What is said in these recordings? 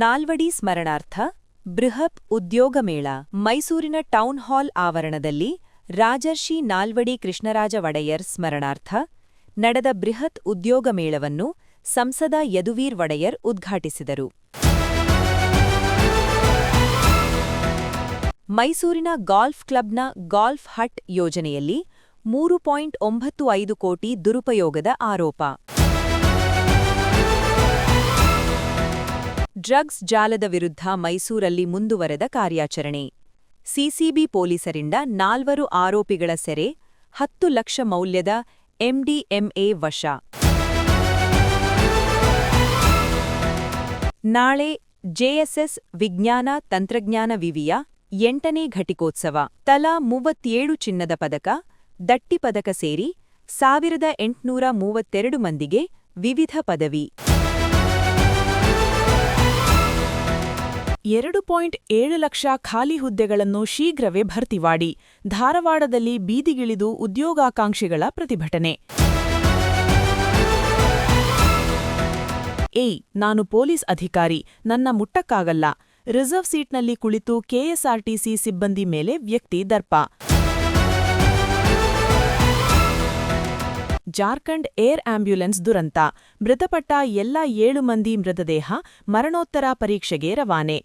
ನಾಲ್ವಡಿ ಸ್ಮರಣಾರ್ಥ ಬೃಹತ್ ಉದ್ಯೋಗ ಮೇಳ ಮೈಸೂರಿನ ಟೌನ್ ಹಾಲ್ ಆವರಣದಲ್ಲಿ ರಾಜರ್ಷಿ ನಾಲ್ವಡಿ ಕೃಷ್ಣರಾಜ ಒಡೆಯರ್ ಸ್ಮರಣಾರ್ಥ ನಡೆದ ಬೃಹತ್ ಉದ್ಯೋಗ ಮೇಳವನ್ನು ಸಂಸದ ಯದುವೀರ್ ಒಡೆಯರ್ ಉದ್ಘಾಟಿಸಿದರು. ಮೈಸೂರಿನ ಗಾಲ್ಫ್ ಕ್ಲಬ್ನ ಗಾಲ್ಫ್ ಹಟ್ ಯೋಜನೆಯಲ್ಲಿ 3.95 ಕೋಟಿ ದುರುಪಯೋಗದ ಆರೋಪ. ಡ್ರಗ್ಸ್ ಜಾಲದ ವಿರುದ್ಧ ಮೈಸೂರಲ್ಲಿ ಮುಂದುವರೆದ ಕಾರ್ಯಾಚರಣೆ. ಸಿಸಿಬಿ ಪೊಲೀಸರಿಂದ 4 ಆರೋಪಿಗಳ ಸೆರೆ, 10 ಲಕ್ಷ ಮೌಲ್ಯದ ಎಂಡಿಎಂಎ ವಶ. ನಾಳೆ ಜೆಎಸ್ಎಸ್ ವಿಜ್ಞಾನ ತಂತ್ರಜ್ಞಾನ ವಿವಿಯ 8ನೇ ಘಟಿಕೋತ್ಸವ. ತಲಾ 37 ಚಿನ್ನದ ಪದಕ, ದಟ್ಟಿ ಪದಕ ಸೇರಿ 1832 ಮಂದಿಗೆ ವಿವಿಧ ಪದವಿ. 2.7 ಲಕ್ಷ ಖಾಲಿ ಹುದ್ದೆಗಳನ್ನು ಶೀಘ್ರವೇ ಭರ್ತಿ ಮಾಡಿ. ಧಾರವಾಡದಲ್ಲಿ ಬೀದಿಗಿಳಿದು ಉದ್ಯೋಗಾಕಾಂಕ್ಷಿಗಳ ಪ್ರತಿಭಟನೆ. ಏಯ್, ನಾನು ಪೊಲೀಸ್ ಅಧಿಕಾರಿ, ನನ್ನ ಮುಟ್ಟಕ್ಕಾಗಲ್ಲ. ರಿಸರ್ವ್ ಸೀಟ್ನಲ್ಲಿ ಕುಳಿತು ಕೆಎಸ್ಆರ್ಟಿಸಿ ಸಿಬ್ಬಂದಿ ಮೇಲೆ ವ್ಯಕ್ತಿ ದರ್ಪ. ಜಾರ್ಖಂಡ್ ಏರ್ ಆಂಬ್ಯುಲೆನ್ಸ್ ದುರಂತ. ಮೃತಪಟ್ಟ ಎಲ್ಲ 7 ಮಂದಿ ಮೃತದೇಹ ಮರಣೋತ್ತರ ಪರೀಕ್ಷೆಗೆ ರವಾನೆ.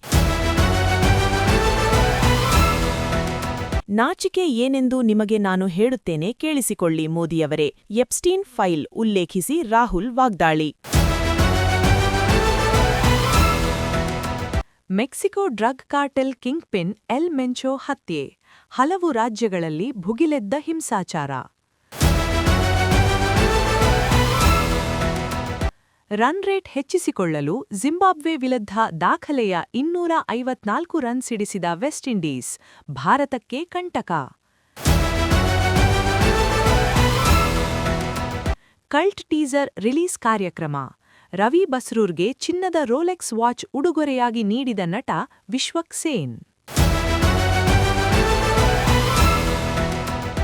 ನಾಚಿಕೆ ಏನೆಂದು ನಿಮಗೆ ನಾನು ಹೇಳುತ್ತೇನೆ, ಕೇಳಿಸಿಕೊಳ್ಳಿ ಮೋದಿಯವರೇ. ಎಪ್ಸ್ಟೀನ್ ಫೈಲ್ ಉಲ್ಲೇಖಿಸಿ ರಾಹುಲ್ ವಾಗ್ದಾಳಿ. Mexico drug cartel kingpin El Mencho ಹತ್ಯೆ. ಹಲವು ರಾಜ್ಯಗಳಲ್ಲಿ ಭುಗಿಲೆದ್ದ ಹಿಂಸಾಚಾರ. ರನ್ ರೇಟ್ ಹೆಚ್ಚಿಸಿಕೊಳ್ಳಲು ಜಿಂಬಾಬ್ವೆ ವಿರುದ್ಧ ದಾಖಲೆಯ 254 ರನ್ ಸಿಡಿಸಿದ ವೆಸ್ಟ್ ಇಂಡೀಸ್ ಭಾರತಕ್ಕೆ ಕಂಟಕ. ಕಲ್ಟ್ ಟೀಸರ್ ರಿಲೀಸ್ ಕಾರ್ಯಕ್ರಮ. ರವಿ ಬಸ್ರೂರ್ಗೆ ಚಿನ್ನದ ರೋಲೆಕ್ಸ್ ವಾಚ್ ಉಡುಗೊರೆಯಾಗಿ ನೀಡಿದ ನಟ ವಿಶ್ವಕ್ ಸೇನ್.